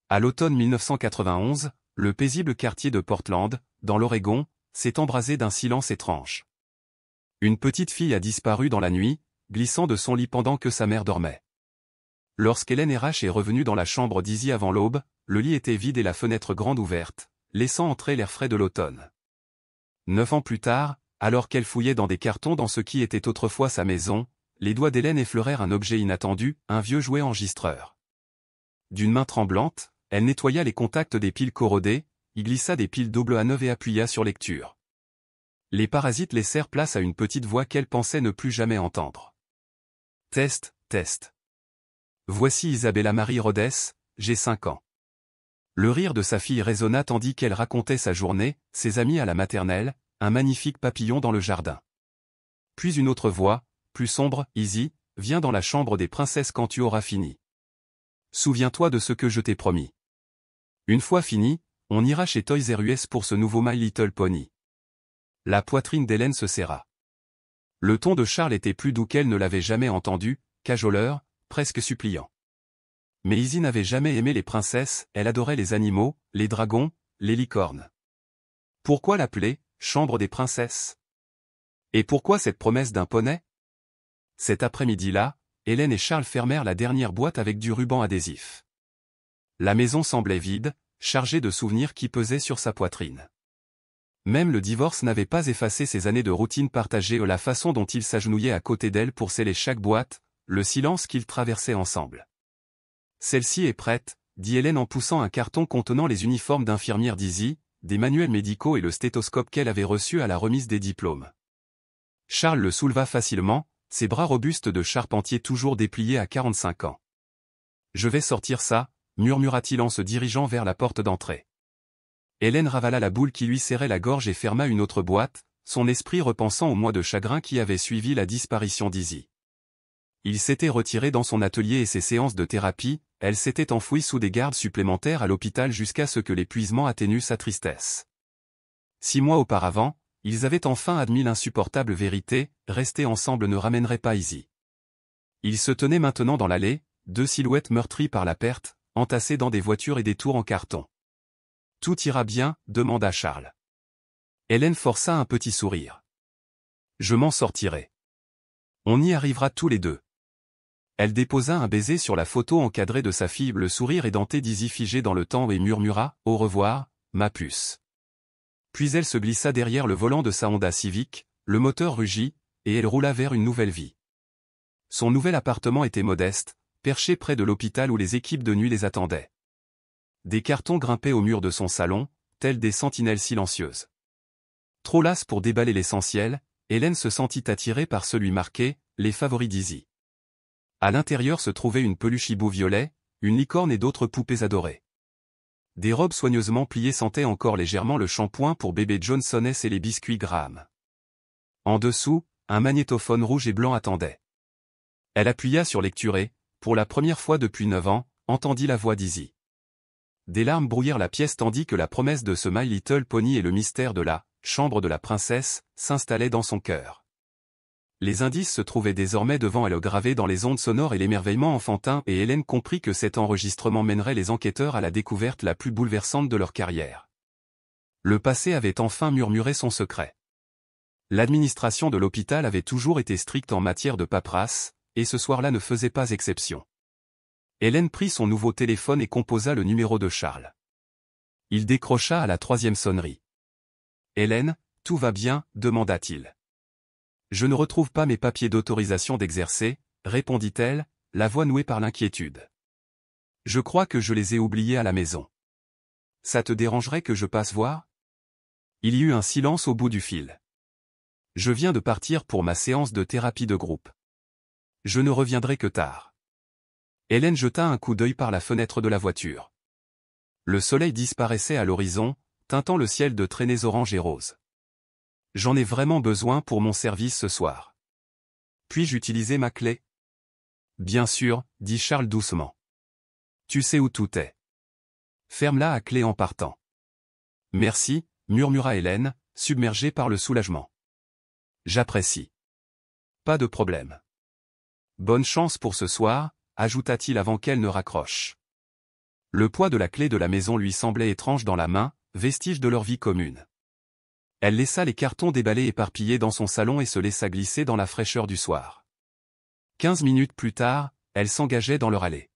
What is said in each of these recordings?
À l'automne 1991, le paisible quartier de Portland, dans l'Oregon, s'est embrasé d'un silence étrange. Une petite fille a disparu dans la nuit, glissant de son lit pendant que sa mère dormait. Lorsqu'Hélène RH est revenue dans la chambre d'Izzy avant l'aube, le lit était vide et la fenêtre grande ouverte, laissant entrer l'air frais de l'automne. 9 ans plus tard, alors qu'elle fouillait dans des cartons dans ce qui était autrefois sa maison, les doigts d'Hélène effleurèrent un objet inattendu, un vieux jouet enregistreur. D'une main tremblante, elle nettoya les contacts des piles corrodées, y glissa des piles double A9 et appuya sur lecture. Les parasites laissèrent place à une petite voix qu'elle pensait ne plus jamais entendre. Test, test. Voici Isabella Marie Rhodes, j'ai 5 ans. Le rire de sa fille résonna tandis qu'elle racontait sa journée, ses amis à la maternelle, un magnifique papillon dans le jardin. Puis une autre voix, plus sombre, Izzy, viens dans la chambre des princesses quand tu auras fini. Souviens-toi de ce que je t'ai promis. Une fois fini, on ira chez Toys R Us pour ce nouveau My Little Pony. La poitrine d'Hélène se serra. Le ton de Charles était plus doux qu'elle ne l'avait jamais entendu, cajoleur, presque suppliant. Mais Izzy n'avait jamais aimé les princesses, elle adorait les animaux, les dragons, les licornes. Pourquoi l'appeler « chambre des princesses » ? Et pourquoi cette promesse d'un poney ? Cet après-midi-là, Hélène et Charles fermèrent la dernière boîte avec du ruban adhésif. La maison semblait vide, chargée de souvenirs qui pesaient sur sa poitrine. Même le divorce n'avait pas effacé ces années de routine partagée ou la façon dont ils s'agenouillaient à côté d'elle pour sceller chaque boîte, le silence qu'ils traversaient ensemble. Celle-ci est prête, dit Hélène en poussant un carton contenant les uniformes d'infirmière d'Izzy, des manuels médicaux et le stéthoscope qu'elle avait reçu à la remise des diplômes. Charles le souleva facilement, ses bras robustes de charpentier toujours dépliés à 45 ans. « Je vais sortir ça », murmura-t-il en se dirigeant vers la porte d'entrée. Hélène ravala la boule qui lui serrait la gorge et ferma une autre boîte, son esprit repensant au mois de chagrin qui avait suivi la disparition d'Izzy. Il s'était retiré dans son atelier et ses séances de thérapie, elle s'était enfouie sous des gardes supplémentaires à l'hôpital jusqu'à ce que l'épuisement atténue sa tristesse. 6 mois auparavant, ils avaient enfin admis l'insupportable vérité, rester ensemble ne ramènerait pas Izzy. Ils se tenaient maintenant dans l'allée, 2 silhouettes meurtries par la perte, entassées dans des voitures et des tours en carton. « Tout ira bien ?» demanda Charles. Hélène força un petit sourire. « Je m'en sortirai. On y arrivera tous les deux. » Elle déposa un baiser sur la photo encadrée de sa fille, le sourire édenté d'Izzy figé dans le temps et murmura « Au revoir, ma puce. » Puis elle se glissa derrière le volant de sa Honda Civic, le moteur rugit, et elle roula vers une nouvelle vie. Son nouvel appartement était modeste, perché près de l'hôpital où les équipes de nuit les attendaient. Des cartons grimpaient au mur de son salon, tels des sentinelles silencieuses. Trop lasse pour déballer l'essentiel, Hélène se sentit attirée par celui marqué « Les favoris d'Izzy ». À l'intérieur se trouvait une peluche hibou violet, une licorne et d'autres poupées adorées. Des robes soigneusement pliées sentaient encore légèrement le shampoing pour bébé Johnsoness et les biscuits Graham. En dessous, un magnétophone rouge et blanc attendait. Elle appuya sur lecture et, pour la première fois depuis 9 ans, entendit la voix d'Izzy. Des larmes brouillèrent la pièce tandis que la promesse de ce My Little Pony et le mystère de la « chambre de la princesse » s'installaient dans son cœur. Les indices se trouvaient désormais devant elle gravés dans les ondes sonores et l'émerveillement enfantin et Hélène comprit que cet enregistrement mènerait les enquêteurs à la découverte la plus bouleversante de leur carrière. Le passé avait enfin murmuré son secret. L'administration de l'hôpital avait toujours été stricte en matière de paperasse, et ce soir-là ne faisait pas exception. Hélène prit son nouveau téléphone et composa le numéro de Charles. Il décrocha à la 3e sonnerie. « Hélène, tout va bien ?» demanda-t-il. « Je ne retrouve pas mes papiers d'autorisation d'exercer, » répondit-elle, la voix nouée par l'inquiétude. « Je crois que je les ai oubliés à la maison. Ça te dérangerait que je passe voir ?» Il y eut un silence au bout du fil. « Je viens de partir pour ma séance de thérapie de groupe. Je ne reviendrai que tard. » Hélène jeta un coup d'œil par la fenêtre de la voiture. Le soleil disparaissait à l'horizon, teintant le ciel de traînées orange et rose. « J'en ai vraiment besoin pour mon service ce soir. Puis-je utiliser ma clé ? » « Bien sûr, » dit Charles doucement. « Tu sais où tout est. Ferme-la à clé en partant. »« Merci, » murmura Hélène, submergée par le soulagement. « J'apprécie. »« Pas de problème. »« Bonne chance pour ce soir », ajouta-t-il avant qu'elle ne raccroche. Le poids de la clé de la maison lui semblait étrange dans la main, vestige de leur vie commune. Elle laissa les cartons déballés éparpillés dans son salon et se laissa glisser dans la fraîcheur du soir. 15 minutes plus tard, elle s'engageait dans leur allée.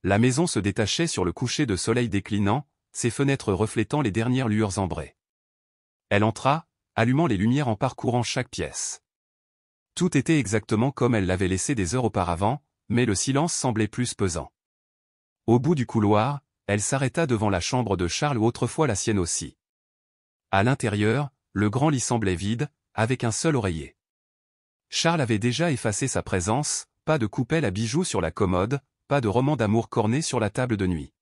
La maison se détachait sur le coucher de soleil déclinant, ses fenêtres reflétant les dernières lueurs ambrées. Elle entra, allumant les lumières en parcourant chaque pièce. Tout était exactement comme elle l'avait laissé des heures auparavant, mais le silence semblait plus pesant. Au bout du couloir, elle s'arrêta devant la chambre de Charles ou autrefois la sienne aussi. À l'intérieur, le grand lit semblait vide, avec un seul oreiller. Charles avait déjà effacé sa présence, pas de coupelle à bijoux sur la commode, pas de roman d'amour corné sur la table de nuit.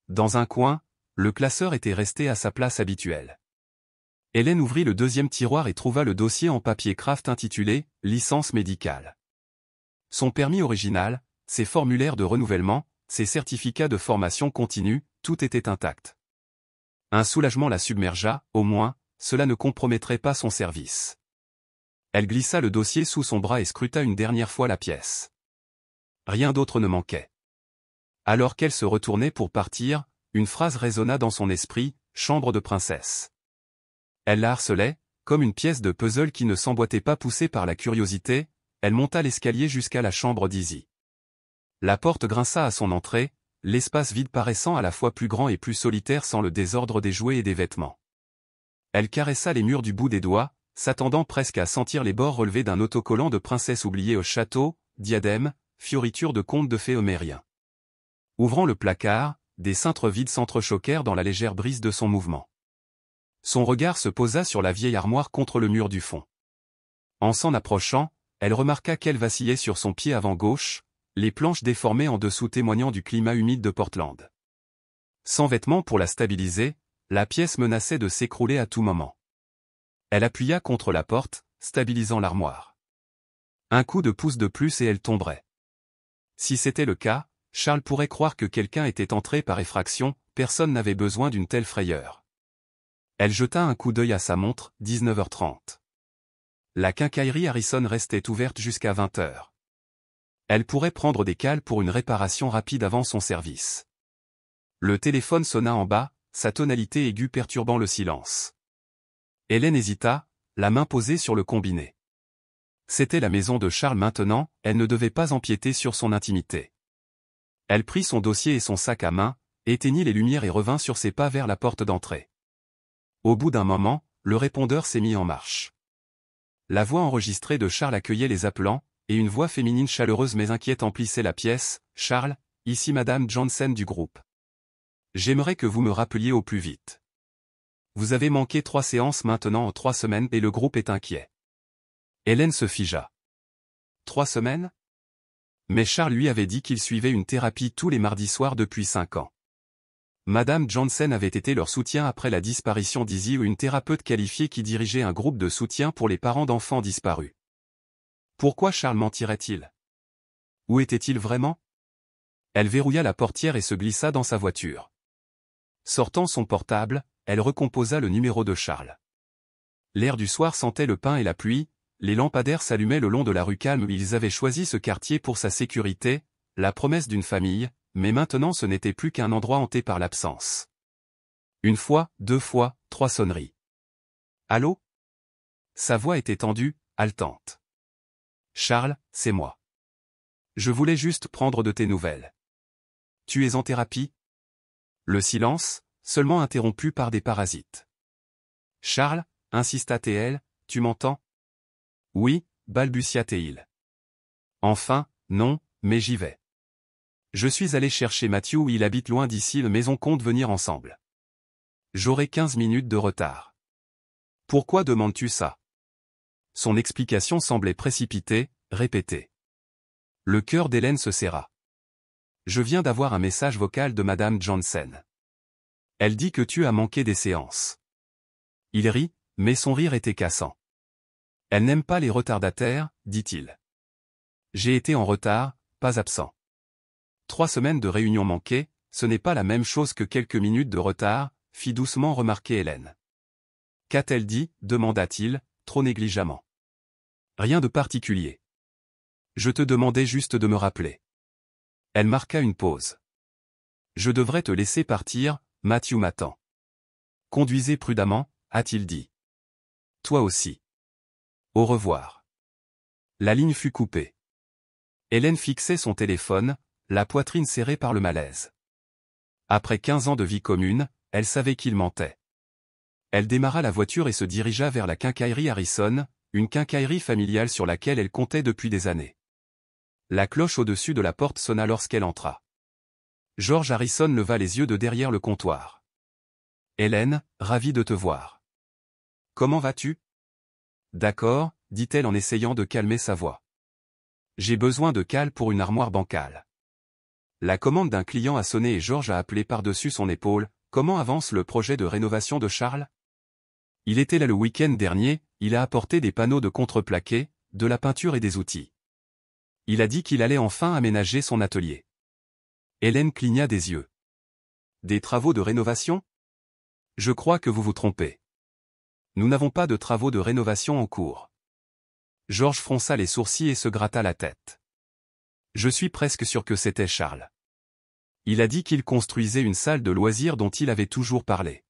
Dans un coin, le classeur était resté à sa place habituelle. Hélène ouvrit le deuxième tiroir et trouva le dossier en papier craft intitulé « Licence médicale ». Son permis original, ses formulaires de renouvellement, ses certificats de formation continue, tout était intact. Un soulagement la submergea, au moins, cela ne compromettrait pas son service. Elle glissa le dossier sous son bras et scruta une dernière fois la pièce. Rien d'autre ne manquait. Alors qu'elle se retournait pour partir, une phrase résonna dans son esprit, « chambre de princesse ». Elle la harcelait, comme une pièce de puzzle qui ne s'emboîtait pas poussée par la curiosité, elle monta l'escalier jusqu'à la chambre d'Izzy. La porte grinça à son entrée, l'espace vide paraissant à la fois plus grand et plus solitaire sans le désordre des jouets et des vêtements. Elle caressa les murs du bout des doigts, s'attendant presque à sentir les bords relevés d'un autocollant de princesse oubliée au château, diadème, fioriture de contes de fées homériens. Ouvrant le placard, des cintres vides s'entrechoquèrent dans la légère brise de son mouvement. Son regard se posa sur la vieille armoire contre le mur du fond. En s'en approchant, elle remarqua qu'elle vacillait sur son pied avant gauche, les planches déformées en dessous témoignant du climat humide de Portland. Sans vêtements pour la stabiliser, la pièce menaçait de s'écrouler à tout moment. Elle appuya contre la porte, stabilisant l'armoire. Un coup de pouce de plus et elle tomberait. Si c'était le cas, Charles pourrait croire que quelqu'un était entré par effraction, personne n'avait besoin d'une telle frayeur. Elle jeta un coup d'œil à sa montre, 19h30. La quincaillerie Harrison restait ouverte jusqu'à 20h. Elle pourrait prendre des cales pour une réparation rapide avant son service. Le téléphone sonna en bas, sa tonalité aiguë perturbant le silence. Hélène hésita, la main posée sur le combiné. C'était la maison de Charles maintenant, elle ne devait pas empiéter sur son intimité. Elle prit son dossier et son sac à main, éteignit les lumières et revint sur ses pas vers la porte d'entrée. Au bout d'un moment, le répondeur s'est mis en marche. La voix enregistrée de Charles accueillait les appelants, et une voix féminine chaleureuse mais inquiète emplissait la pièce. « Charles, ici Madame Johnson du groupe. J'aimerais que vous me rappeliez au plus vite. Vous avez manqué 3 séances maintenant en 3 semaines et le groupe est inquiet. » Hélène se figea. 3 semaines? Mais Charles lui avait dit qu'il suivait une thérapie tous les mardis soirs depuis 5 ans. Madame Johnson avait été leur soutien après la disparition d'Izzy ou une thérapeute qualifiée qui dirigeait un groupe de soutien pour les parents d'enfants disparus. Pourquoi Charles mentirait-il? Où était-il vraiment? Elle verrouilla la portière et se glissa dans sa voiture. Sortant son portable, elle recomposa le numéro de Charles. L'air du soir sentait le pin et la pluie, les lampadaires s'allumaient le long de la rue calme où ils avaient choisi ce quartier pour sa sécurité, la promesse d'une famille, mais maintenant ce n'était plus qu'un endroit hanté par l'absence. 1 fois, 2 fois, 3 sonneries. Allô? Sa voix était tendue, haletante. Charles, c'est moi. Je voulais juste prendre de tes nouvelles. Tu es en thérapie? Le silence, seulement interrompu par des parasites. Charles, insista TL, tu m'entends? Oui, balbutia Théil. Enfin, non, mais j'y vais. Je suis allé chercher Matthew où il habite loin d'ici mais on compte venir ensemble. J'aurai 15 minutes de retard. Pourquoi demandes-tu ça? Son explication semblait précipitée, répétée. Le cœur d'Hélène se serra. Je viens d'avoir un message vocal de Madame Johnson. Elle dit que tu as manqué des séances. Il rit, mais son rire était cassant. Elle n'aime pas les retardataires, dit-il. J'ai été en retard, pas absent. 3 semaines de réunions manquées, ce n'est pas la même chose que quelques minutes de retard, fit doucement remarquer Hélène. Qu'a-t-elle dit? Demanda-t-il, trop négligemment. Rien de particulier. Je te demandais juste de me rappeler. Elle marqua une pause. Je devrais te laisser partir, Matthew m'attend. Conduisez prudemment, a-t-il dit. Toi aussi. Au revoir. La ligne fut coupée. Hélène fixait son téléphone, la poitrine serrée par le malaise. Après 15 ans de vie commune, elle savait qu'il mentait. Elle démarra la voiture et se dirigea vers la quincaillerie Harrison, une quincaillerie familiale sur laquelle elle comptait depuis des années. La cloche au-dessus de la porte sonna lorsqu'elle entra. George Harrison leva les yeux de derrière le comptoir. « Hélène, ravie de te voir. Comment vas-tu ? » « D'accord, » dit-elle en essayant de calmer sa voix. « J'ai besoin de cales pour une armoire bancale. » La commande d'un client a sonné et George a appelé par-dessus son épaule. « Comment avance le projet de rénovation de Charles ? » Il était là le week-end dernier, il a apporté des panneaux de contreplaqué, de la peinture et des outils. Il a dit qu'il allait enfin aménager son atelier. Hélène cligna des yeux. « Des travaux de rénovation ? Je crois que vous vous trompez. Nous n'avons pas de travaux de rénovation en cours. » George fronça les sourcils et se gratta la tête. Je suis presque sûr que c'était Charles. Il a dit qu'il construisait une salle de loisirs dont il avait toujours parlé.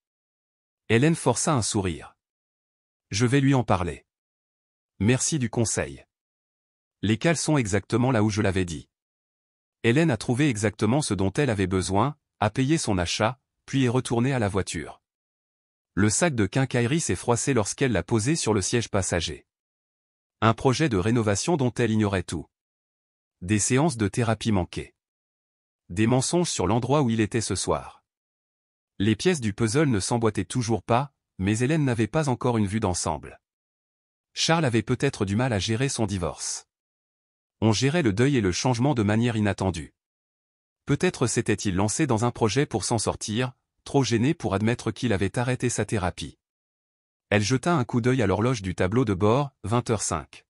Hélène força un sourire. Je vais lui en parler. Merci du conseil. Les cales sont exactement là où je l'avais dit. Hélène a trouvé exactement ce dont elle avait besoin, a payé son achat, puis est retournée à la voiture. Le sac de quincaillerie s'est froissé lorsqu'elle l'a posé sur le siège passager. Un projet de rénovation dont elle ignorait tout. Des séances de thérapie manquées. Des mensonges sur l'endroit où il était ce soir. Les pièces du puzzle ne s'emboîtaient toujours pas, mais Hélène n'avait pas encore une vue d'ensemble. Charles avait peut-être du mal à gérer son divorce. On gérait le deuil et le changement de manière inattendue. Peut-être s'était-il lancé dans un projet pour s'en sortir, trop gêné pour admettre qu'il avait arrêté sa thérapie. Elle jeta un coup d'œil à l'horloge du tableau de bord, 20h05.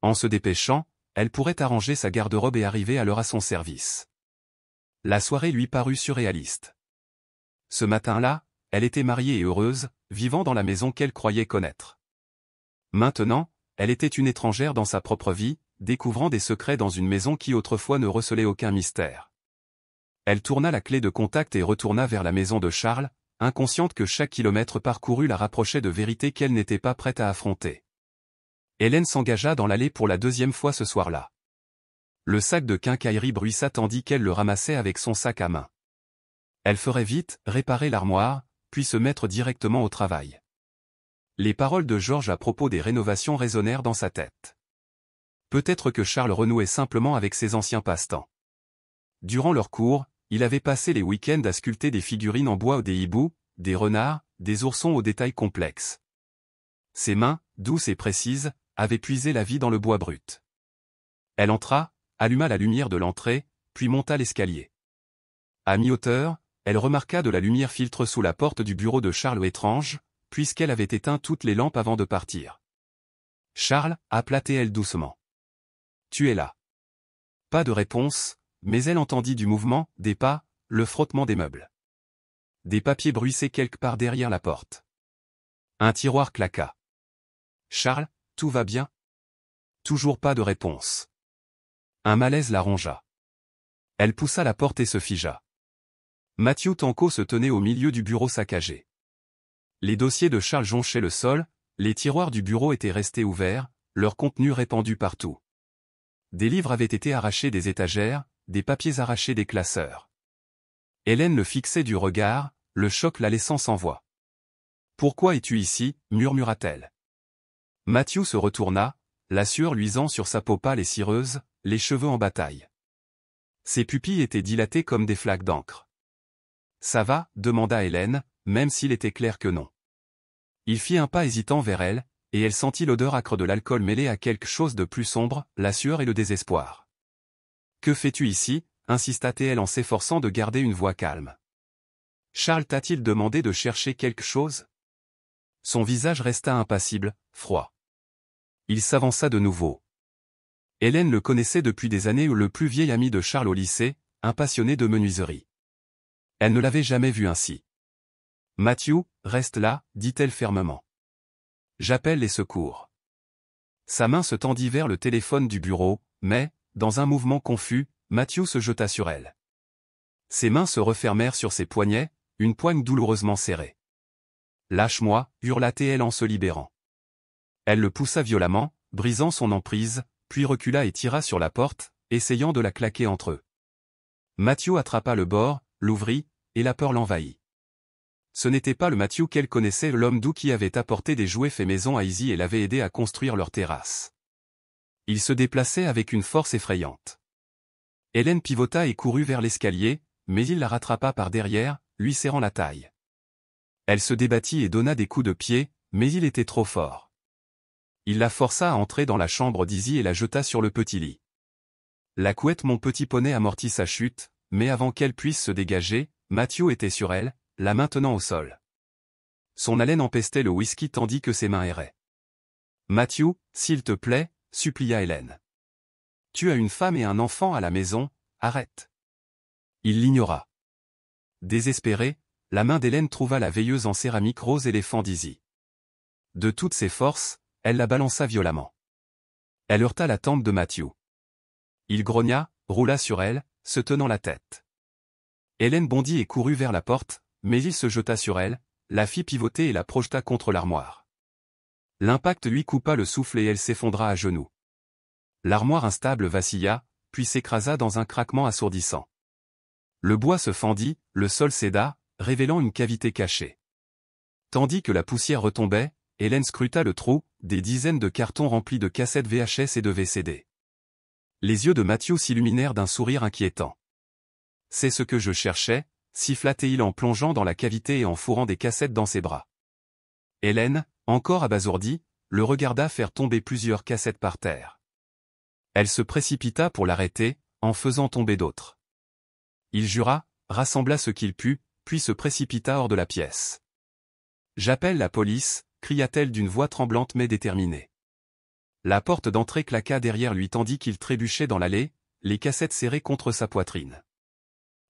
En se dépêchant, elle pourrait arranger sa garde-robe et arriver à l'heure à son service. La soirée lui parut surréaliste. Ce matin-là, elle était mariée et heureuse, vivant dans la maison qu'elle croyait connaître. Maintenant, elle était une étrangère dans sa propre vie, découvrant des secrets dans une maison qui autrefois ne recelait aucun mystère. Elle tourna la clé de contact et retourna vers la maison de Charles, inconsciente que chaque kilomètre parcouru la rapprochait de vérités qu'elle n'était pas prête à affronter. Hélène s'engagea dans l'allée pour la deuxième fois ce soir-là. Le sac de quincaillerie bruissa tandis qu'elle le ramassait avec son sac à main. Elle ferait vite, réparer l'armoire, puis se mettre directement au travail. Les paroles de George à propos des rénovations résonnèrent dans sa tête. Peut-être que Charles renouait simplement avec ses anciens passe-temps. Durant leur cours, il avait passé les week-ends à sculpter des figurines en bois ou des hiboux, des renards, des oursons aux détails complexes. Ses mains, douces et précises, avaient puisé la vie dans le bois brut. Elle entra, alluma la lumière de l'entrée, puis monta l'escalier. À mi-hauteur, elle remarqua de la lumière filtre sous la porte du bureau de Charles étrange, puisqu'elle avait éteint toutes les lampes avant de partir. « Charles » appela-t-elle doucement. « Tu es là. » Pas de réponse, mais elle entendit du mouvement, des pas, le frottement des meubles. Des papiers bruissaient quelque part derrière la porte. Un tiroir claqua. « Charles, tout va bien ?» Toujours pas de réponse. Un malaise la rongea. Elle poussa la porte et se figea. Matthew Tanco se tenait au milieu du bureau saccagé. Les dossiers de Charles jonchaient le sol, les tiroirs du bureau étaient restés ouverts, leur contenu répandu partout. Des livres avaient été arrachés des étagères, des papiers arrachés des classeurs. Hélène le fixait du regard, le choc la laissant sans voix. « Pourquoi es-tu ici » murmura-t-elle. Matthew se retourna, la sueur luisant sur sa peau pâle et cireuse, les cheveux en bataille. Ses pupilles étaient dilatées comme des flaques d'encre. « Ça va » demanda Hélène, même s'il était clair que non. Il fit un pas hésitant vers elle, et elle sentit l'odeur âcre de l'alcool mêlée à quelque chose de plus sombre, la sueur et le désespoir. « Que fais-tu ici » insista-t-elle en s'efforçant de garder une voix calme. « Charles t'a-t-il demandé de chercher quelque chose ?» Son visage resta impassible, froid. Il s'avança de nouveau. Hélène le connaissait depuis des années, le plus vieil ami de Charles au lycée, un passionné de menuiserie. Elle ne l'avait jamais vu ainsi. « Matthew, reste là » dit-elle fermement. « J'appelle les secours. » Sa main se tendit vers le téléphone du bureau, mais, dans un mouvement confus, Matthew se jeta sur elle. Ses mains se refermèrent sur ses poignets, une poigne douloureusement serrée. « Lâche-moi » hurla-t-elle en se libérant. Elle le poussa violemment, brisant son emprise, puis recula et tira sur la porte, essayant de la claquer entre eux. Matthew attrapa le bord, l'ouvrit, et la peur l'envahit. Ce n'était pas le Matthew qu'elle connaissait, l'homme doux qui avait apporté des jouets faits maison à Izzy et l'avait aidé à construire leur terrasse. Il se déplaçait avec une force effrayante. Hélène pivota et courut vers l'escalier, mais il la rattrapa par derrière, lui serrant la taille. Elle se débattit et donna des coups de pied, mais il était trop fort. Il la força à entrer dans la chambre d'Izzy et la jeta sur le petit lit. La couette mon petit poney amortit sa chute, mais avant qu'elle puisse se dégager, Matthew était sur elle, la maintenant au sol. Son haleine empestait le whisky tandis que ses mains erraient. « Matthew, s'il te plaît » supplia Hélène. « Tu as une femme et un enfant à la maison, arrête. » Il l'ignora. Désespérée, la main d'Hélène trouva la veilleuse en céramique rose éléphant d'Izzy. De toutes ses forces, elle la balança violemment. Elle heurta la tempe de Matthew. Il grogna, roula sur elle, se tenant la tête. Hélène bondit et courut vers la porte, mais il se jeta sur elle, la fit pivoter et la projeta contre l'armoire. L'impact lui coupa le souffle et elle s'effondra à genoux. L'armoire instable vacilla, puis s'écrasa dans un craquement assourdissant. Le bois se fendit, le sol céda, révélant une cavité cachée. Tandis que la poussière retombait, Hélène scruta le trou, des dizaines de cartons remplis de cassettes VHS et de VCD. Les yeux de Matthew s'illuminèrent d'un sourire inquiétant. « C'est ce que je cherchais » siffla-t-il en plongeant dans la cavité et en fourrant des cassettes dans ses bras. Hélène, encore abasourdie, le regarda faire tomber plusieurs cassettes par terre. Elle se précipita pour l'arrêter, en faisant tomber d'autres. Il jura, rassembla ce qu'il put, puis se précipita hors de la pièce. « J'appelle la police » cria-t-elle d'une voix tremblante mais déterminée. La porte d'entrée claqua derrière lui tandis qu'il trébuchait dans l'allée, les cassettes serrées contre sa poitrine.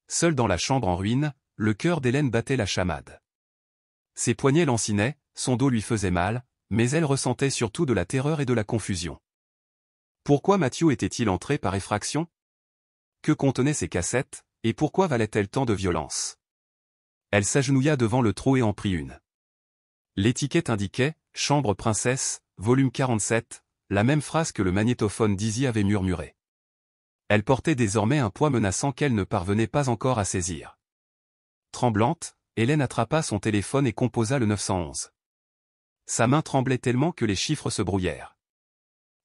Seul dans la chambre en ruine, le cœur d'Hélène battait la chamade. Ses poignets lancinaient, son dos lui faisait mal, mais elle ressentait surtout de la terreur et de la confusion. Pourquoi Matthew était-il entré par effraction? Que contenaient ces cassettes, et pourquoi valaient-elles tant de violence? Elle s'agenouilla devant le trou et en prit une. L'étiquette indiquait « Chambre princesse, volume 47 », la même phrase que le magnétophone d'Izzy avait murmuré. Elle portait désormais un poids menaçant qu'elle ne parvenait pas encore à saisir. Tremblante, Hélène attrapa son téléphone et composa le 911. Sa main tremblait tellement que les chiffres se brouillèrent.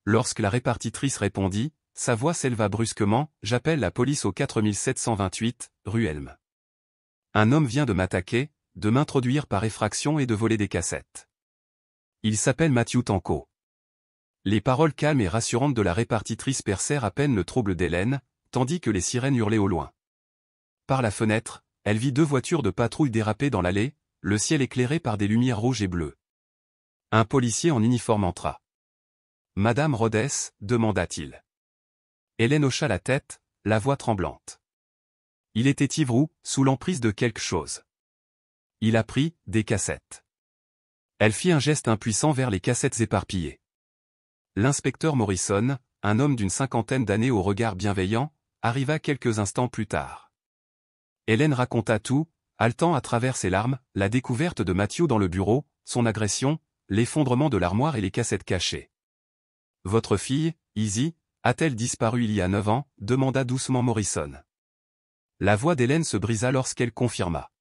Lorsque la répartitrice répondit, sa voix s'éleva brusquement « J'appelle la police au 4728, rue Elm. Un homme vient de m'attaquer, de m'introduire par effraction et de voler des cassettes. Il s'appelle Matthew Tanco. » Les paroles calmes et rassurantes de la répartitrice percèrent à peine le trouble d'Hélène, tandis que les sirènes hurlaient au loin. Par la fenêtre, elle vit deux voitures de patrouille déraper dans l'allée, le ciel éclairé par des lumières rouges et bleues. Un policier en uniforme entra. « Madame Rhodes » demanda-t-il. Hélène hocha la tête, la voix tremblante. Il était ivre ou, sous l'emprise de quelque chose. Il a pris des cassettes. Elle fit un geste impuissant vers les cassettes éparpillées. L'inspecteur Morrison, un homme d'une cinquantaine d'années au regard bienveillant, arriva quelques instants plus tard. Hélène raconta tout, haletant à travers ses larmes, la découverte de Matthew dans le bureau, son agression, l'effondrement de l'armoire et les cassettes cachées. « Votre fille, Izzy, a-t-elle disparu il y a 9 ans » demanda doucement Morrison. La voix d'Hélène se brisa lorsqu'elle confirma.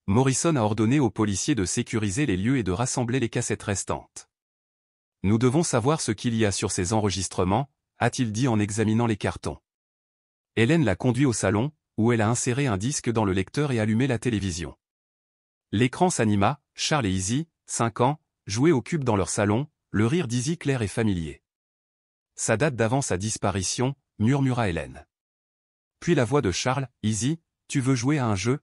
Morrison a ordonné aux policiers de sécuriser les lieux et de rassembler les cassettes restantes. « Nous devons savoir ce qu'il y a sur ces enregistrements » a-t-il dit en examinant les cartons. Hélène l'a conduit au salon, où elle a inséré un disque dans le lecteur et allumé la télévision. L'écran s'anima, Charles et Izzy, 5 ans, jouaient au cube dans leur salon, le rire d'Izzy clair et familier. « Ça date d'avant sa disparition » murmura Hélène. Puis la voix de Charles, « Izzy, tu veux jouer à un jeu?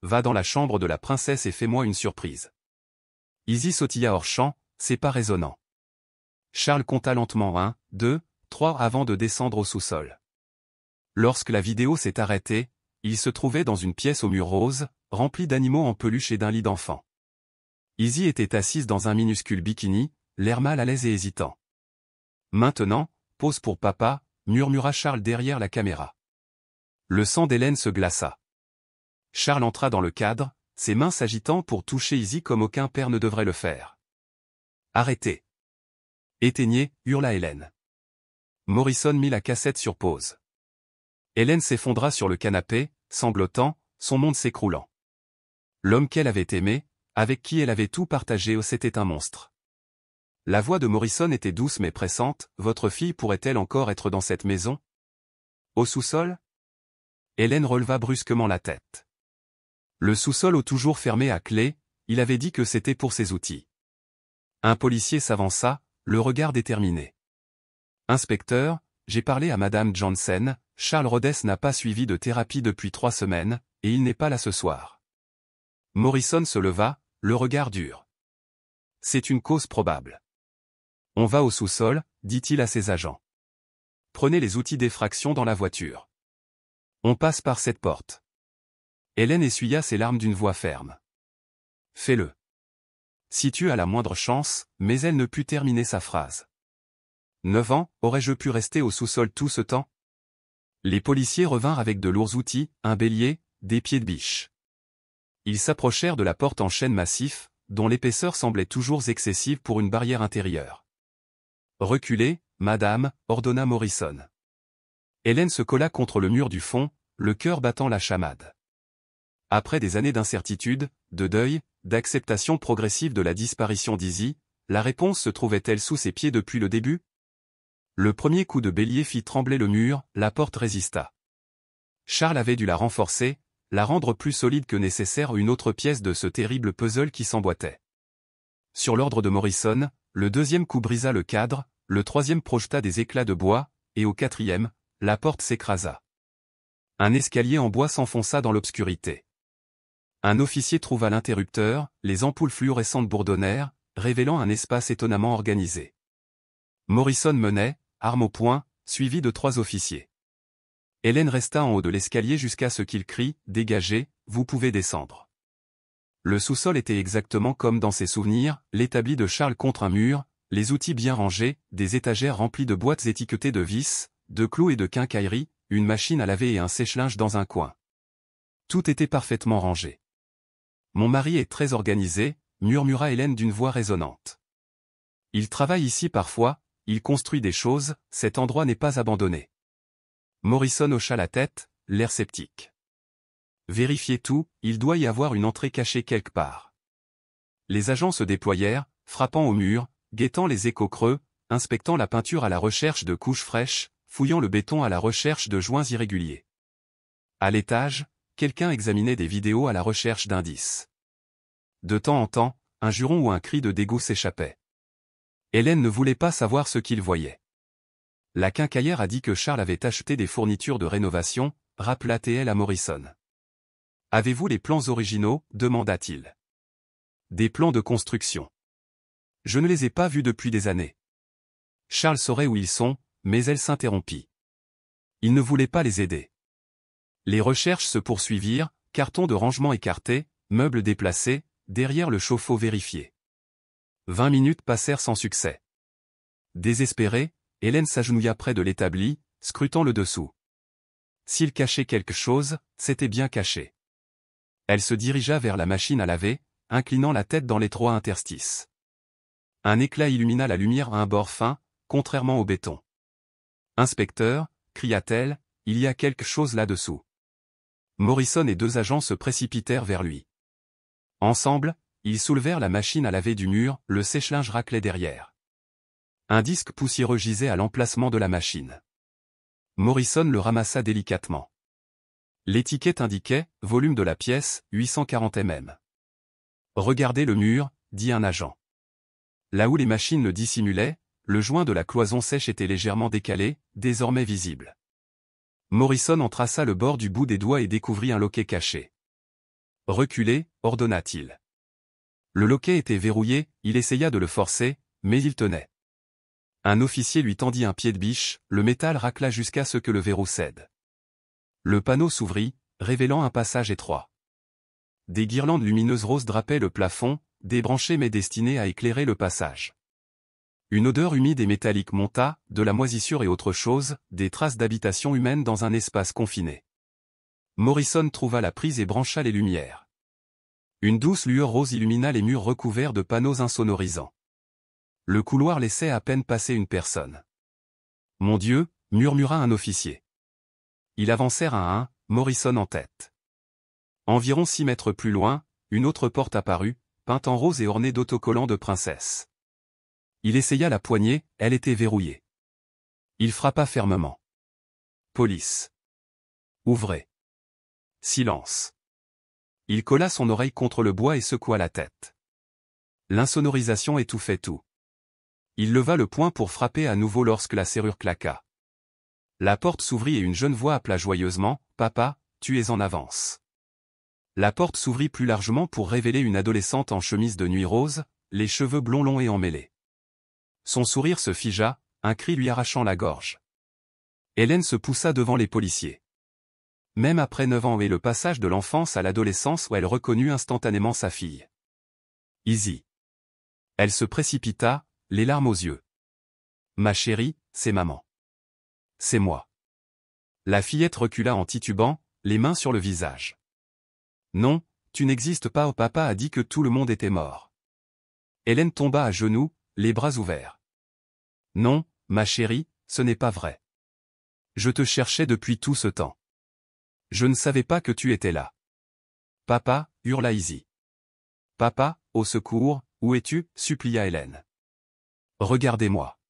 Va dans la chambre de la princesse et fais-moi une surprise. » Izzy sautilla hors champ, c'est pas raisonnant. Charles compta lentement 1, 2, 3 avant de descendre au sous-sol. Lorsque la vidéo s'est arrêtée, il se trouvait dans une pièce au mur rose, remplie d'animaux en peluche et d'un lit d'enfant. Izzy était assise dans un minuscule bikini, l'air mal à l'aise et hésitant. « Maintenant, pose pour papa » murmura Charles derrière la caméra. Le sang d'Hélène se glaça. Charles entra dans le cadre, ses mains s'agitant pour toucher Izzy comme aucun père ne devrait le faire. « Arrêtez !» « Éteignez !» hurla Hélène. Morrison mit la cassette sur pause. Hélène s'effondra sur le canapé, sanglotant, son monde s'écroulant. L'homme qu'elle avait aimé, avec qui elle avait tout partagé, c'était un monstre. La voix de Morrison était douce mais pressante. « Votre fille pourrait-elle encore être dans cette maison ? Au sous-sol ?» Hélène releva brusquement la tête. Le sous-sol au toujours fermé à clé, il avait dit que c'était pour ses outils. Un policier s'avança, le regard déterminé. « Inspecteur, j'ai parlé à Madame Jansen, Charles Rhodes n'a pas suivi de thérapie depuis 3 semaines, et il n'est pas là ce soir. » Morrison se leva, le regard dur. « C'est une cause probable. » « On va au sous-sol, dit-il à ses agents. Prenez les outils d'effraction dans la voiture. On passe par cette porte. Hélène essuya ses larmes d'une voix ferme. Fais-le. Si tu as la moindre chance, mais elle ne put terminer sa phrase. 9 ans, aurais-je pu rester au sous-sol tout ce temps? Les policiers revinrent avec de lourds outils, un bélier, des pieds de biche. Ils s'approchèrent de la porte en chêne massif, dont l'épaisseur semblait toujours excessive pour une barrière intérieure. Reculez, madame, ordonna Morrison. Hélène se colla contre le mur du fond, le cœur battant la chamade. Après des années d'incertitude, de deuil, d'acceptation progressive de la disparition d'Izzy, la réponse se trouvait-elle sous ses pieds depuis le début? Le premier coup de bélier fit trembler le mur, la porte résista. Charles avait dû la renforcer, la rendre plus solide que nécessaire, une autre pièce de ce terrible puzzle qui s'emboîtait. Sur l'ordre de Morrison, le deuxième coup brisa le cadre, le troisième projeta des éclats de bois, et au quatrième, la porte s'écrasa. Un escalier en bois s'enfonça dans l'obscurité. Un officier trouva l'interrupteur, les ampoules fluorescentes bourdonnèrent, révélant un espace étonnamment organisé. Morrison menait, arme au poing, suivi de 3 officiers. Hélène resta en haut de l'escalier jusqu'à ce qu'il crie « Dégagez, vous pouvez descendre ». Le sous-sol était exactement comme dans ses souvenirs, l'établi de Charles contre un mur, les outils bien rangés, des étagères remplies de boîtes étiquetées de vis, de clous et de quincailleries, une machine à laver et un sèche-linge dans un coin. Tout était parfaitement rangé. « Mon mari est très organisé », murmura Hélène d'une voix résonnante. « Il travaille ici parfois, il construit des choses, cet endroit n'est pas abandonné. » Morrison hocha la tête, l'air sceptique. Vérifiez tout, il doit y avoir une entrée cachée quelque part. Les agents se déployèrent, frappant au mur, guettant les échos creux, inspectant la peinture à la recherche de couches fraîches, fouillant le béton à la recherche de joints irréguliers. À l'étage, quelqu'un examinait des vidéos à la recherche d'indices. De temps en temps, un juron ou un cri de dégoût s'échappait. Hélène ne voulait pas savoir ce qu'il voyait. La quincaillère a dit que Charles avait acheté des fournitures de rénovation, rappela T.L. à Morrison. « Avez-vous les plans originaux » demanda-t-il. « Des plans de construction. Je ne les ai pas vus depuis des années. » Charles saurait où ils sont, mais elle s'interrompit. Il ne voulait pas les aider. Les recherches se poursuivirent, cartons de rangement écartés, meubles déplacés, derrière le chauffe-eau vérifié. 20 minutes passèrent sans succès. Désespérée, Hélène s'agenouilla près de l'établi, scrutant le dessous. S'il cachait quelque chose, c'était bien caché. Elle se dirigea vers la machine à laver, inclinant la tête dans l'étroit interstice. Un éclat illumina la lumière à un bord fin, contrairement au béton. « Inspecteur » cria-t-elle, « il y a quelque chose là-dessous. » Morrison et 2 agents se précipitèrent vers lui. Ensemble, ils soulevèrent la machine à laver du mur, le sèche-linge raclait derrière. Un disque poussiéreux gisait à l'emplacement de la machine. Morrison le ramassa délicatement. L'étiquette indiquait « Volume de la pièce, 840 mm ». « Regardez le mur » dit un agent. Là où les machines le dissimulaient, le joint de la cloison sèche était légèrement décalé, désormais visible. Morrison en traça le bord du bout des doigts et découvrit un loquet caché. « Reculez » ordonna-t-il. Le loquet était verrouillé, il essaya de le forcer, mais il tenait. Un officier lui tendit un pied de biche, le métal racla jusqu'à ce que le verrou cède. Le panneau s'ouvrit, révélant un passage étroit. Des guirlandes lumineuses roses drapaient le plafond, débranchées mais destinées à éclairer le passage. Une odeur humide et métallique monta, de la moisissure et autre chose, des traces d'habitation humaine dans un espace confiné. Morrison trouva la prise et brancha les lumières. Une douce lueur rose illumina les murs recouverts de panneaux insonorisants. Le couloir laissait à peine passer une personne. « Mon Dieu !» murmura un officier. Ils avancèrent un à un, Morrison en tête. Environ 6 mètres plus loin, une autre porte apparut, peinte en rose et ornée d'autocollants de princesse. Il essaya la poignée, elle était verrouillée. Il frappa fermement. Police. Ouvrez. Silence. Il colla son oreille contre le bois et secoua la tête. L'insonorisation étouffait tout. Il leva le poing pour frapper à nouveau lorsque la serrure claqua. La porte s'ouvrit et une jeune voix appela joyeusement, « Papa, tu es en avance. » La porte s'ouvrit plus largement pour révéler une adolescente en chemise de nuit rose, les cheveux blonds longs et emmêlés. Son sourire se figea, un cri lui arrachant la gorge. Hélène se poussa devant les policiers. Même après 9 ans et le passage de l'enfance à l'adolescence où elle reconnut instantanément sa fille. Izzy. Elle se précipita, les larmes aux yeux. « Ma chérie, c'est maman. C'est moi. » La fillette recula en titubant, les mains sur le visage. « Non, tu n'existes pas. Oh, papa a dit que tout le monde était mort. » Hélène tomba à genoux, les bras ouverts. « Non, ma chérie, ce n'est pas vrai. Je te cherchais depuis tout ce temps. Je ne savais pas que tu étais là. »« Papa » hurla Izzy. « Papa, au secours, où es-tu » supplia Hélène. « Regardez-moi.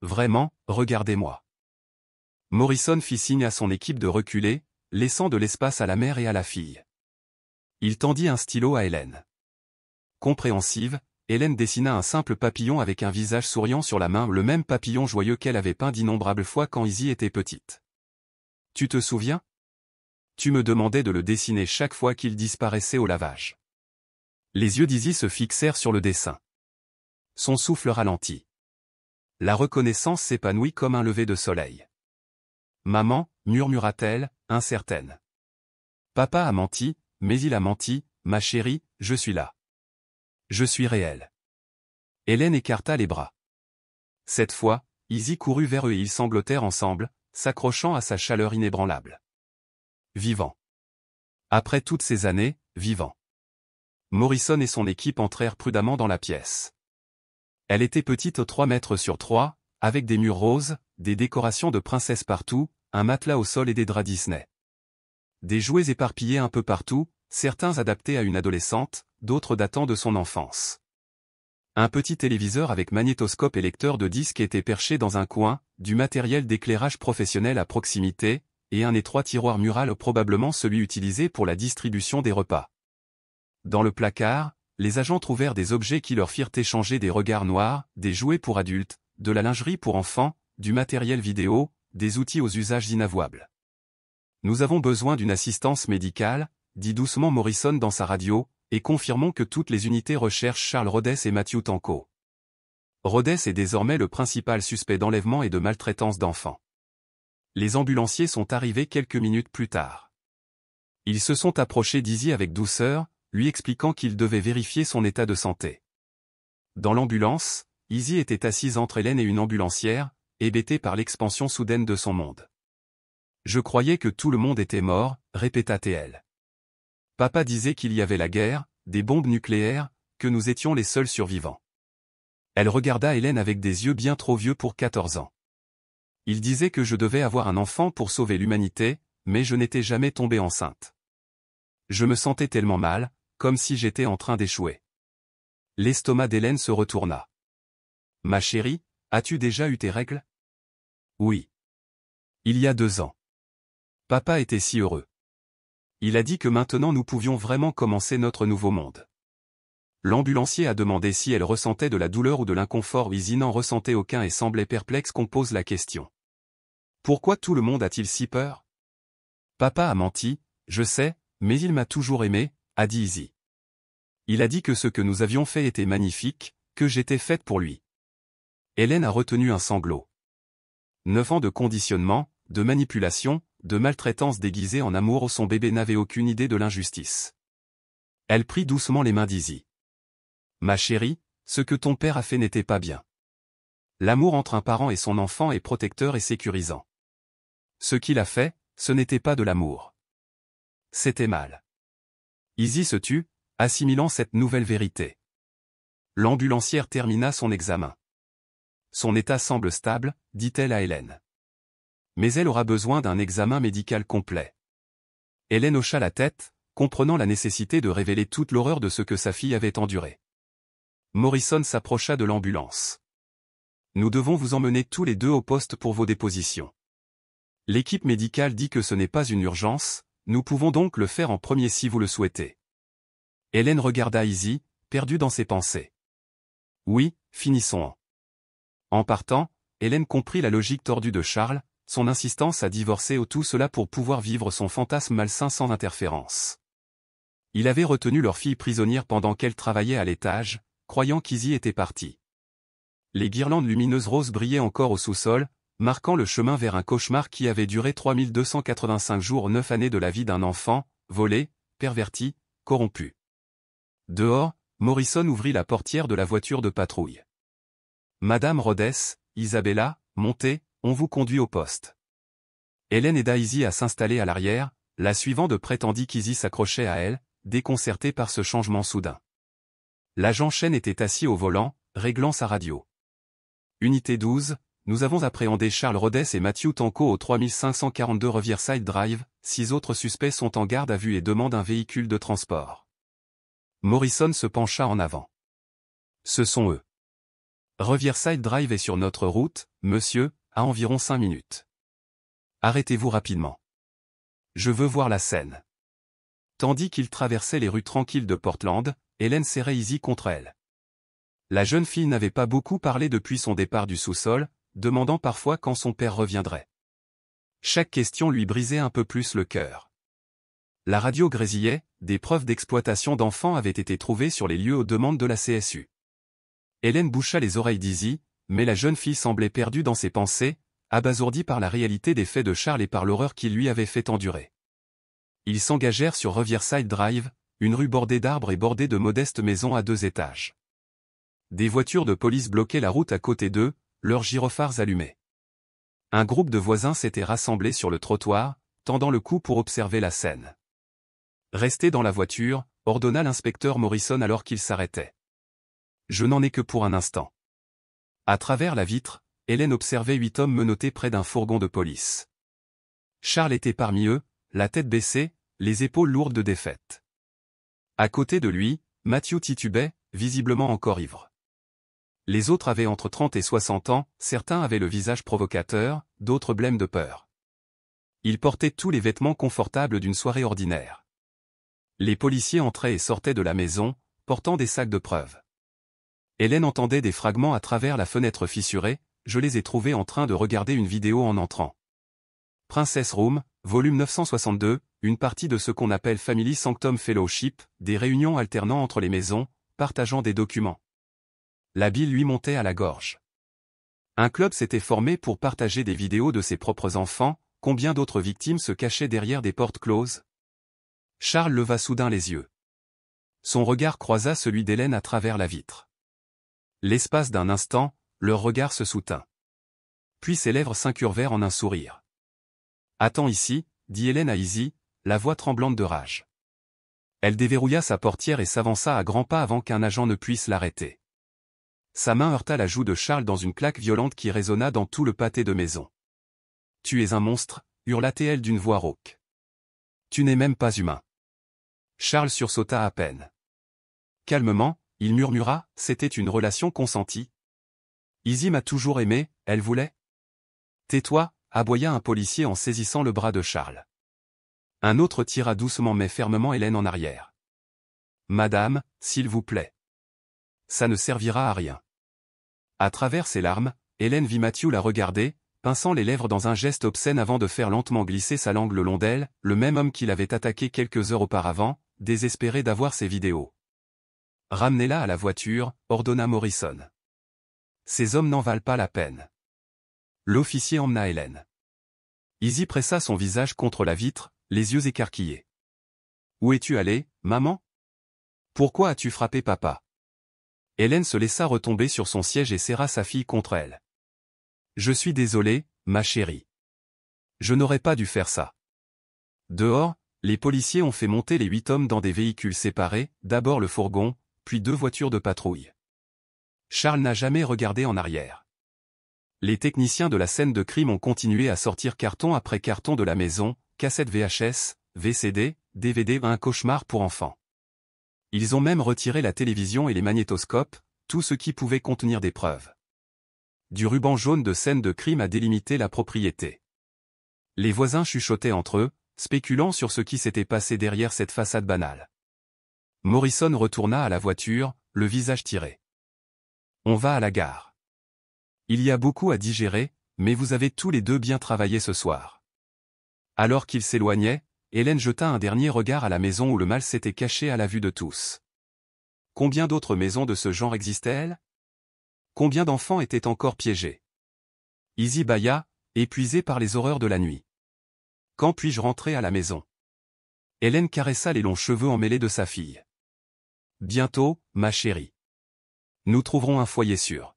Vraiment, regardez-moi. » Morrison fit signe à son équipe de reculer, laissant de l'espace à la mère et à la fille. Il tendit un stylo à Hélène. Compréhensive, Hélène dessina un simple papillon avec un visage souriant sur la main, le même papillon joyeux qu'elle avait peint d'innombrables fois quand Izzy était petite. « Tu te souviens ? Tu me demandais de le dessiner chaque fois qu'il disparaissait au lavage. » Les yeux d'Izzy se fixèrent sur le dessin. Son souffle ralentit. La reconnaissance s'épanouit comme un lever de soleil. « Maman » murmura-t-elle, incertaine. « Papa a menti, mais il a menti, ma chérie, je suis là. Je suis réelle. » Hélène écarta les bras. Cette fois, Izzy courut vers eux et ils sanglotèrent ensemble, s'accrochant à sa chaleur inébranlable. Vivant. Après toutes ces années, vivant. Morrison et son équipe entrèrent prudemment dans la pièce. Elle était petite, 3 mètres sur 3, avec des murs roses, des décorations de princesses partout, un matelas au sol et des draps Disney. Des jouets éparpillés un peu partout, certains adaptés à une adolescente, d'autres datant de son enfance. Un petit téléviseur avec magnétoscope et lecteur de disques était perché dans un coin, du matériel d'éclairage professionnel à proximité, et un étroit tiroir mural probablement celui utilisé pour la distribution des repas. Dans le placard, les agents trouvèrent des objets qui leur firent échanger des regards noirs, des jouets pour adultes, de la lingerie pour enfants, du matériel vidéo, des outils aux usages inavouables. « Nous avons besoin d'une assistance médicale », dit doucement Morrison dans sa radio, et confirmons que toutes les unités recherchent Charles Rhodes et Matthew Tanco. Rhodes est désormais le principal suspect d'enlèvement et de maltraitance d'enfants. Les ambulanciers sont arrivés quelques minutes plus tard. Ils se sont approchés d'Izzy avec douceur, lui expliquant qu'ils devaient vérifier son état de santé. Dans l'ambulance, Izzy était assise entre Hélène et une ambulancière, hébétée par l'expansion soudaine de son monde. « Je croyais que tout le monde était mort », répéta-t-elle. « Papa disait qu'il y avait la guerre, des bombes nucléaires, que nous étions les seuls survivants. » Elle regarda Hélène avec des yeux bien trop vieux pour 14 ans. « Il disait que je devais avoir un enfant pour sauver l'humanité, mais je n'étais jamais tombée enceinte. Je me sentais tellement mal, comme si j'étais en train d'échouer. » L'estomac d'Hélène se retourna. « Ma chérie, as-tu déjà eu tes règles ? » « Oui. Il y a 2 ans. Papa était si heureux. Il a dit que maintenant nous pouvions vraiment commencer notre nouveau monde. » L'ambulancier a demandé si elle ressentait de la douleur ou de l'inconfort. Izzy n'en ressentait aucun et semblait perplexe qu'on pose la question. « Pourquoi tout le monde a-t-il si peur ? » « Papa a menti, je sais, mais il m'a toujours aimé, » a dit Izzy. « Il a dit que ce que nous avions fait était magnifique, que j'étais faite pour lui. » Hélène a retenu un sanglot. 9 ans de conditionnement, de manipulation, de maltraitance déguisée en amour. Son bébé n'avait aucune idée de l'injustice. Elle prit doucement les mains d'Izzy. « Ma chérie, ce que ton père a fait n'était pas bien. L'amour entre un parent et son enfant est protecteur et sécurisant. Ce qu'il a fait, ce n'était pas de l'amour. C'était mal. Izzy se tut, assimilant cette nouvelle vérité. L'ambulancière termina son examen. Son état semble stable, dit-elle à Hélène. Mais elle aura besoin d'un examen médical complet. Hélène hocha la tête, comprenant la nécessité de révéler toute l'horreur de ce que sa fille avait enduré. Morrison s'approcha de l'ambulance. Nous devons vous emmener tous les deux au poste pour vos dépositions. L'équipe médicale dit que ce n'est pas une urgence, nous pouvons donc le faire en premier si vous le souhaitez. Hélène regarda Izzy, perdue dans ses pensées. Oui, finissons. En partant, Hélène comprit la logique tordue de Charles, son insistance à divorcer ou tout cela pour pouvoir vivre son fantasme malsain sans interférence. Il avait retenu leur fille prisonnière pendant qu'elle travaillait à l'étage, croyant qu'Izzy était partie. Les guirlandes lumineuses roses brillaient encore au sous-sol, marquant le chemin vers un cauchemar qui avait duré 3285 jours 9 années de la vie d'un enfant, volé, perverti, corrompu. Dehors, Morrison ouvrit la portière de la voiture de patrouille. Madame Rhodes, Isabella, montez, on vous conduit au poste. Hélène aida Izzy à s'installer à l'arrière, la suivant de près tandis qu'Izzy s'accrochait à elle, déconcerté par ce changement soudain. L'agent Chen était assis au volant, réglant sa radio. Unité 12, nous avons appréhendé Charles Rhodes et Matthew Tanco au 3542 Riverside Drive, 6 autres suspects sont en garde à vue et demandent un véhicule de transport. Morrison se pencha en avant. Ce sont eux. Riverside Drive est sur notre route, monsieur, à environ 5 minutes. Arrêtez-vous rapidement. Je veux voir la scène. Tandis qu'il traversait les rues tranquilles de Portland, Hélène serrait Izzy contre elle. La jeune fille n'avait pas beaucoup parlé depuis son départ du sous-sol, demandant parfois quand son père reviendrait. Chaque question lui brisait un peu plus le cœur. La radio grésillait, des preuves d'exploitation d'enfants avaient été trouvées sur les lieux aux demandes de la CSU. Hélène boucha les oreilles d'Izzy, mais la jeune fille semblait perdue dans ses pensées, abasourdie par la réalité des faits de Charles et par l'horreur qu'il lui avait fait endurer. Ils s'engagèrent sur Riverside Drive, une rue bordée d'arbres et bordée de modestes maisons à 2 étages. Des voitures de police bloquaient la route à côté d'eux, leurs gyrophares allumés. Un groupe de voisins s'était rassemblé sur le trottoir, tendant le cou pour observer la scène. Restez dans la voiture, ordonna l'inspecteur Morrison alors qu'il s'arrêtait. Je n'en ai que pour un instant. À travers la vitre, Hélène observait 8 hommes menottés près d'un fourgon de police. Charles était parmi eux, la tête baissée, les épaules lourdes de défaite. À côté de lui, Matthew titubait, visiblement encore ivre. Les autres avaient entre 30 et 60 ans, certains avaient le visage provocateur, d'autres blêmes de peur. Ils portaient tous les vêtements confortables d'une soirée ordinaire. Les policiers entraient et sortaient de la maison, portant des sacs de preuves. Hélène entendait des fragments à travers la fenêtre fissurée, je les ai trouvés en train de regarder une vidéo en entrant. Princess Room, volume 962, une partie de ce qu'on appelle Family Sanctum Fellowship, des réunions alternant entre les maisons, partageant des documents. La bile lui montait à la gorge. Un club s'était formé pour partager des vidéos de ses propres enfants, combien d'autres victimes se cachaient derrière des portes closes? Charles leva soudain les yeux. Son regard croisa celui d'Hélène à travers la vitre. L'espace d'un instant, leur regard se soutint. Puis ses lèvres s'incurvèrent en un sourire. « Attends ici », dit Hélène à Izzy, la voix tremblante de rage. Elle déverrouilla sa portière et s'avança à grands pas avant qu'un agent ne puisse l'arrêter. Sa main heurta la joue de Charles dans une claque violente qui résonna dans tout le pâté de maison. « Tu es un monstre », hurla-t-elle d'une voix rauque. « Tu n'es même pas humain. » Charles sursauta à peine. Calmement, il murmura, c'était une relation consentie. Izzy m'a toujours aimé, elle voulait. Tais-toi, aboya un policier en saisissant le bras de Charles. Un autre tira doucement mais fermement Hélène en arrière. Madame, s'il vous plaît. Ça ne servira à rien. À travers ses larmes, Hélène vit Matthew la regarder, pinçant les lèvres dans un geste obscène avant de faire lentement glisser sa langue le long d'elle, le même homme qui l'avait attaqué quelques heures auparavant, désespéré d'avoir ses vidéos. Ramenez-la à la voiture, ordonna Morrison. Ces hommes n'en valent pas la peine. L'officier emmena Hélène. Izzy pressa son visage contre la vitre, les yeux écarquillés. Où es-tu allée, maman? Pourquoi as-tu frappé papa? Hélène se laissa retomber sur son siège et serra sa fille contre elle. Je suis désolée, ma chérie. Je n'aurais pas dû faire ça. Dehors, Les policiers ont fait monter les 8 hommes dans des véhicules séparés, d'abord le fourgon, puis 2 voitures de patrouille. Charles n'a jamais regardé en arrière. Les techniciens de la scène de crime ont continué à sortir carton après carton de la maison, cassettes VHS, VCD, DVD, un cauchemar pour enfants. Ils ont même retiré la télévision et les magnétoscopes, tout ce qui pouvait contenir des preuves. Du ruban jaune de scène de crime a délimité la propriété. Les voisins chuchotaient entre eux, spéculant sur ce qui s'était passé derrière cette façade banale. Morrison retourna à la voiture, le visage tiré. On va à la gare. Il y a beaucoup à digérer, mais vous avez tous les deux bien travaillé ce soir. Alors qu'il s'éloignait, Hélène jeta un dernier regard à la maison où le mal s'était caché à la vue de tous. Combien d'autres maisons de ce genre existaient-elles? Combien d'enfants étaient encore piégés? Izzy bâilla, épuisé par les horreurs de la nuit. Quand puis-je rentrer à la maison? Hélène caressa les longs cheveux emmêlés de sa fille. Bientôt, ma chérie. Nous trouverons un foyer sûr.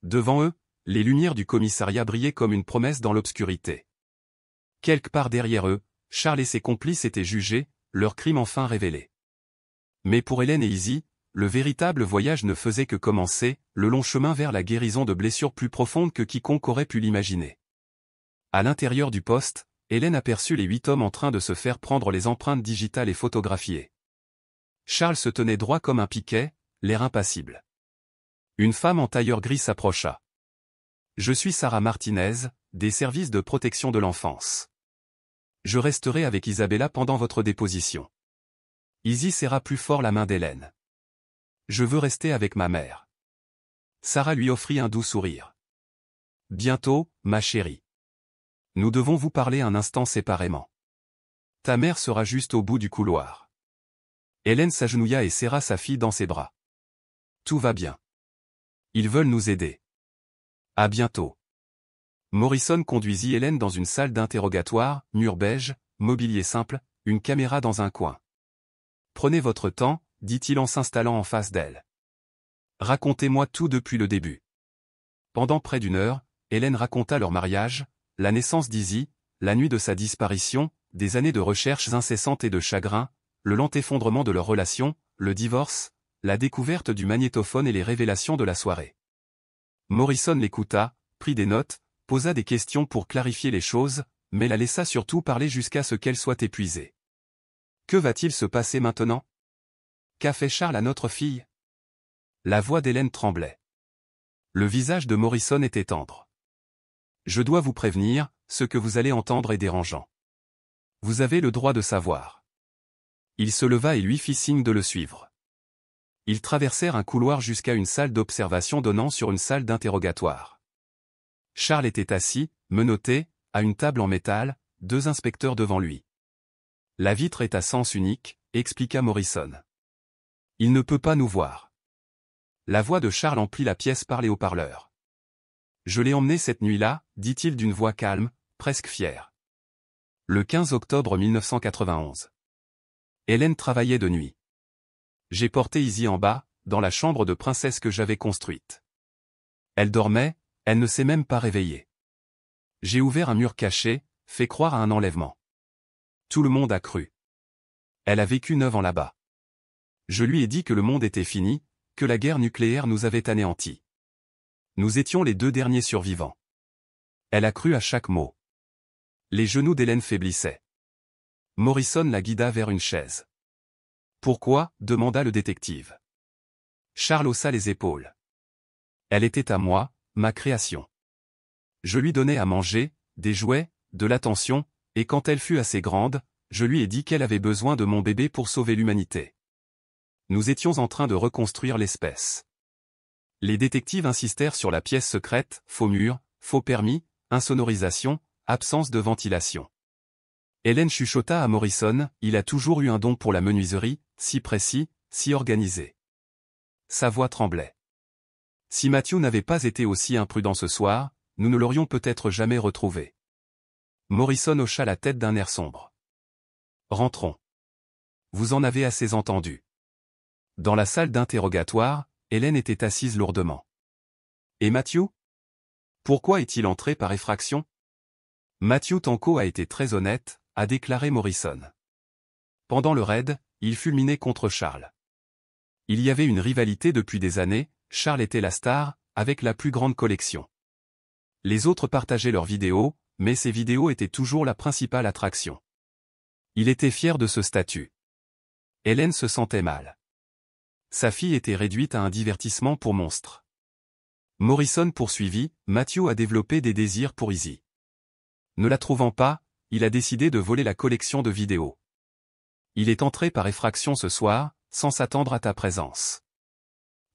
Devant eux, les lumières du commissariat brillaient comme une promesse dans l'obscurité. Quelque part derrière eux, Charles et ses complices étaient jugés, leur crime enfin révélé. Mais pour Hélène et Izzy, le véritable voyage ne faisait que commencer, le long chemin vers la guérison de blessures plus profondes que quiconque aurait pu l'imaginer. À l'intérieur du poste, Hélène aperçut les 8 hommes en train de se faire prendre les empreintes digitales et photographiées. Charles se tenait droit comme un piquet, l'air impassible. Une femme en tailleur gris s'approcha. « Je suis Sarah Martinez, des services de protection de l'enfance. Je resterai avec Isabella pendant votre déposition. » Izzy serra plus fort la main d'Hélène. « Je veux rester avec ma mère. » Sarah lui offrit un doux sourire. « Bientôt, ma chérie. Nous devons vous parler un instant séparément. Ta mère sera juste au bout du couloir. » Hélène s'agenouilla et serra sa fille dans ses bras. « Tout va bien. Ils veulent nous aider. À bientôt. » Morrison conduisit Hélène dans une salle d'interrogatoire, mur beige, mobilier simple, une caméra dans un coin. « Prenez votre temps, » dit-il en s'installant en face d'elle. « Racontez-moi tout depuis le début. » Pendant près d'1 heure, Hélène raconta leur mariage, la naissance d'Izzy, la nuit de sa disparition, des années de recherches incessantes et de chagrin, le lent effondrement de leur relation, le divorce, la découverte du magnétophone et les révélations de la soirée. Morrison l'écouta, prit des notes, posa des questions pour clarifier les choses, mais la laissa surtout parler jusqu'à ce qu'elle soit épuisée. Que va-t-il se passer maintenant? Qu'a fait Charles à notre fille? La voix d'Hélène tremblait. Le visage de Morrison était tendre. Je dois vous prévenir, ce que vous allez entendre est dérangeant. Vous avez le droit de savoir. Il se leva et lui fit signe de le suivre. Ils traversèrent un couloir jusqu'à une salle d'observation donnant sur une salle d'interrogatoire. Charles était assis, menotté, à une table en métal, 2 inspecteurs devant lui. La vitre est à sens unique, expliqua Morrison. Il ne peut pas nous voir. La voix de Charles emplit la pièce par les haut-parleurs. Je l'ai emmené cette nuit-là, dit-il d'une voix calme, presque fière. Le 15 octobre 1991. Hélène travaillait de nuit. J'ai porté Izzy en bas, dans la chambre de princesse que j'avais construite. Elle dormait, elle ne s'est même pas réveillée. J'ai ouvert un mur caché, fait croire à un enlèvement. Tout le monde a cru. Elle a vécu 9 ans là-bas. Je lui ai dit que le monde était fini, que la guerre nucléaire nous avait anéantis. Nous étions les 2 derniers survivants. Elle a cru à chaque mot. Les genoux d'Hélène faiblissaient. Morrison la guida vers une chaise. « Pourquoi ?» demanda le détective. Charles haussa les épaules. Elle était à moi, ma création. Je lui donnais à manger, des jouets, de l'attention, et quand elle fut assez grande, je lui ai dit qu'elle avait besoin de mon bébé pour sauver l'humanité. Nous étions en train de reconstruire l'espèce. Les détectives insistèrent sur la pièce secrète, faux murs, faux permis, insonorisation, absence de ventilation. Hélène chuchota à Morrison, il a toujours eu un don pour la menuiserie, si précis, si organisé. Sa voix tremblait. Si Matthew n'avait pas été aussi imprudent ce soir, nous ne l'aurions peut-être jamais retrouvé. Morrison hocha la tête d'un air sombre. Rentrons. Vous en avez assez entendu. Dans la salle d'interrogatoire, Hélène était assise lourdement. Et Matthew? Pourquoi est-il entré par effraction? Matthew Tanco a été très honnête, a déclaré Morrison. pendant le raid, il fulminait contre Charles. Il y avait une rivalité depuis des années, Charles était la star, avec la plus grande collection. Les autres partageaient leurs vidéos, mais ses vidéos étaient toujours la principale attraction. Il était fier de ce statut. Hélène se sentait mal. Sa fille était réduite à un divertissement pour monstres. Morrison poursuivit, Matthew a développé des désirs pour Izzy. Ne la trouvant pas, il a décidé de voler la collection de vidéos. Il est entré par effraction ce soir, sans s'attendre à ta présence.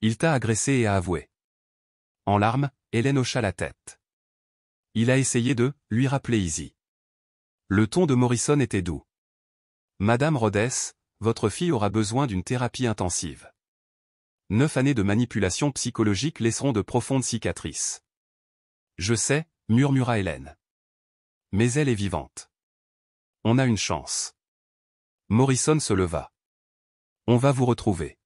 Il t'a agressé et a avoué. En larmes, Hélène hocha la tête. Il a essayé de lui rappeler Izzy. Le ton de Morrison était doux. Madame Rhodes, votre fille aura besoin d'une thérapie intensive. 9 années de manipulation psychologique laisseront de profondes cicatrices. Je sais, murmura Hélène. Mais elle est vivante. On a une chance. Morrison se leva. On va vous retrouver.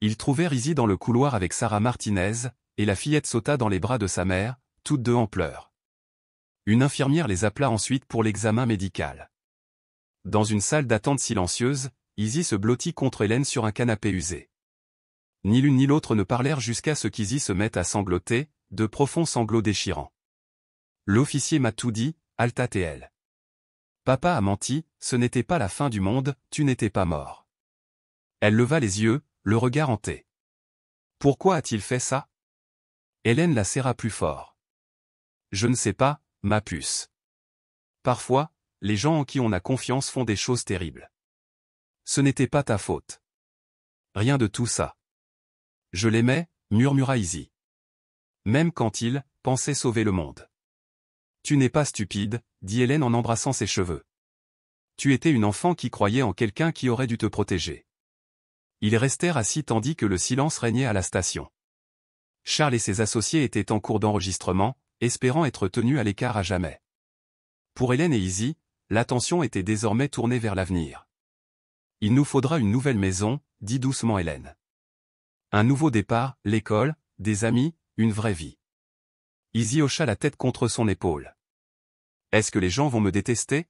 Ils trouvèrent Izzy dans le couloir avec Sarah Martinez, et la fillette sauta dans les bras de sa mère, toutes deux en pleurs. Une infirmière les appela ensuite pour l'examen médical. Dans une salle d'attente silencieuse, Izzy se blottit contre Hélène sur un canapé usé. Ni l'une ni l'autre ne parlèrent jusqu'à ce qu'Izzy se mette à sangloter, de profonds sanglots déchirants. L'officier m'a tout dit, Alta-T-L. Papa a menti, ce n'était pas la fin du monde, tu n'étais pas mort. Elle leva les yeux, le regard hanté. Pourquoi a-t-il fait ça? Hélène la serra plus fort. Je ne sais pas, ma puce. Parfois, les gens en qui on a confiance font des choses terribles. Ce n'était pas ta faute. Rien de tout ça. Je l'aimais, murmura Izzy. Même quand il pensait sauver le monde. Tu n'es pas stupide, dit Hélène en embrassant ses cheveux. Tu étais une enfant qui croyait en quelqu'un qui aurait dû te protéger. Ils restèrent assis tandis que le silence régnait à la station. Charles et ses associés étaient en cours d'enregistrement, espérant être tenus à l'écart à jamais. Pour Hélène et Izzy, l'attention était désormais tournée vers l'avenir. Il nous faudra une nouvelle maison, dit doucement Hélène. Un nouveau départ, l'école, des amis, une vraie vie. Izzy hocha la tête contre son épaule. Est-ce que les gens vont me détester?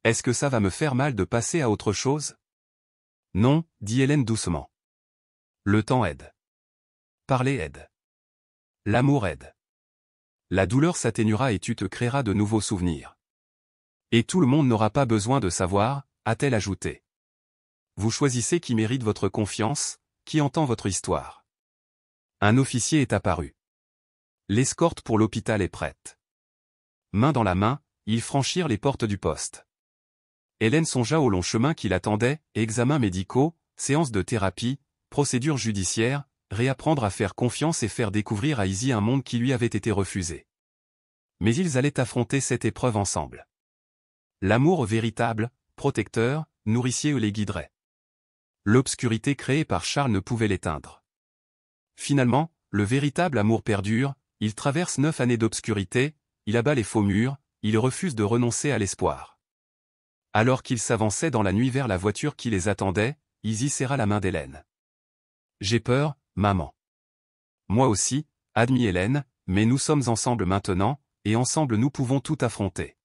Est-ce que ça va me faire mal de passer à autre chose? Non, dit Hélène doucement. Le temps aide. Parler aide. L'amour aide. La douleur s'atténuera et tu te créeras de nouveaux souvenirs. Et tout le monde n'aura pas besoin de savoir, a-t-elle ajouté. Vous choisissez qui mérite votre confiance, qui entend votre histoire. Un officier est apparu. L'escorte pour l'hôpital est prête. Main dans la main, ils franchirent les portes du poste. Hélène songea au long chemin qui l'attendait, examens médicaux, séances de thérapie, procédures judiciaires, réapprendre à faire confiance et faire découvrir à Izzy un monde qui lui avait été refusé. Mais ils allaient affronter cette épreuve ensemble. L'amour véritable, protecteur, nourricier les guiderait. L'obscurité créée par Charles ne pouvait l'éteindre. Finalement, le véritable amour perdure, il traverse 9 années d'obscurité, il abat les faux murs, il refuse de renoncer à l'espoir. Alors qu'ils s'avançaient dans la nuit vers la voiture qui les attendait, Izzy serra la main d'Hélène. J'ai peur, maman. Moi aussi, admit Hélène, mais nous sommes ensemble maintenant, et ensemble nous pouvons tout affronter.